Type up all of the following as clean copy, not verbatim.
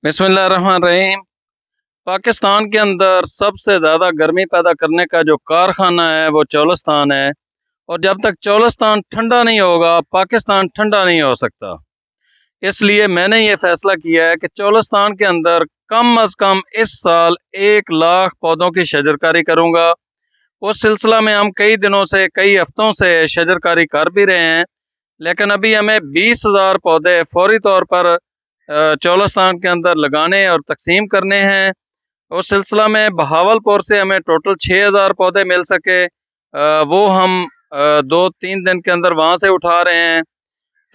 बिस्मिल्लाहिर्रहमानिर्रहीम। पाकिस्तान के अंदर सबसे ज़्यादा गर्मी पैदा करने का जो कारखाना है वो चोलिस्तान है, और जब तक चोलिस्तान ठंडा नहीं होगा पाकिस्तान ठंडा नहीं हो सकता। इसलिए मैंने ये फ़ैसला किया है कि चोलिस्तान के अंदर कम अज़ कम इस साल 1 लाख पौधों की शजरकारी करूँगा। उस सिलसिला में हम कई दिनों से, कई हफ्तों से शजरकारी कर भी रहे हैं, लेकिन अभी हमें 20,000 पौधे फौरी तौर पर चोलिस्तान के अंदर लगाने और तकसीम करने हैं। उस सिलसिला में बहावलपुर से हमें टोटल 6,000 पौधे मिल सके, वो हम 2-3 दिन के अंदर वहाँ से उठा रहे हैं।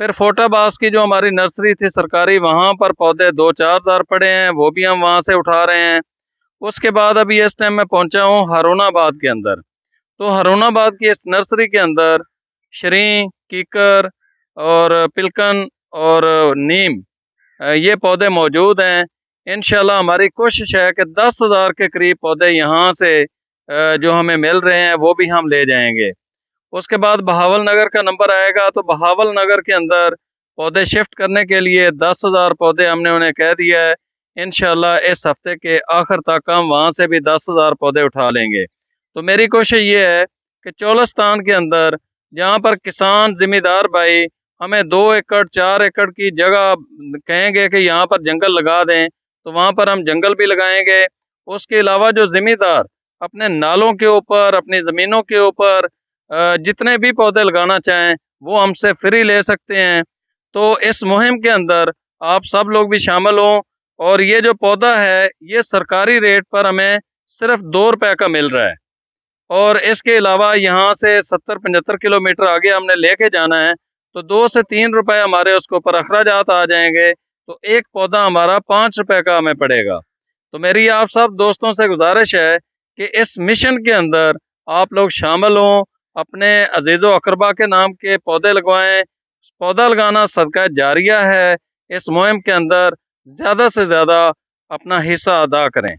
फिर फोटाबास की जो हमारी नर्सरी थी सरकारी, वहाँ पर पौधे 2-4,000 पड़े हैं, वो भी हम वहाँ से उठा रहे हैं। उसके बाद अभी इस टाइम मैं पहुँचा हूँ हारूनाबाद के अंदर। तो हारूनाबाद की इस नर्सरी के अंदर शरीं, कीकर और पिलकन और नीम ये पौधे मौजूद हैं। इंशाल्लाह हमारी कोशिश है कि 10,000 के करीब पौधे यहाँ से जो हमें मिल रहे हैं वो भी हम ले जाएंगे। उसके बाद बहावल नगर का नंबर आएगा, तो बहावल नगर के अंदर पौधे शिफ्ट करने के लिए 10,000 पौधे हमने उन्हें कह दिया है। इंशाल्लाह इस हफ्ते के आखिर तक हम वहाँ से भी 10,000 पौधे उठा लेंगे। तो मेरी कोशिश ये है कि चोलिस्तान के अंदर जहाँ पर किसान ज़िम्मेदार भाई हमें 2 एकड़ 4 एकड़ की जगह कहेंगे कि यहाँ पर जंगल लगा दें, तो वहाँ पर हम जंगल भी लगाएंगे। उसके अलावा जो ज़िम्मेदार अपने नालों के ऊपर, अपनी ज़मीनों के ऊपर जितने भी पौधे लगाना चाहें वो हमसे फ्री ले सकते हैं। तो इस मुहिम के अंदर आप सब लोग भी शामिल हों। और ये जो पौधा है ये सरकारी रेट पर हमें सिर्फ 2 रुपए का मिल रहा है, और इसके अलावा यहाँ से 70-75 किलोमीटर आगे हमने लेके जाना है, तो 2 से 3 रुपए हमारे उसके ऊपर अखराजात आ जाएंगे। तो एक पौधा हमारा 5 रुपए का हमें पड़ेगा। तो मेरी आप सब दोस्तों से गुजारिश है कि इस मिशन के अंदर आप लोग शामिल हों, अपने अजीज़ो अकरबा के नाम के पौधे लगवाएं। पौधा लगाना सदका जारिया है। इस मुहिम के अंदर ज़्यादा से ज़्यादा अपना हिस्सा अदा करें।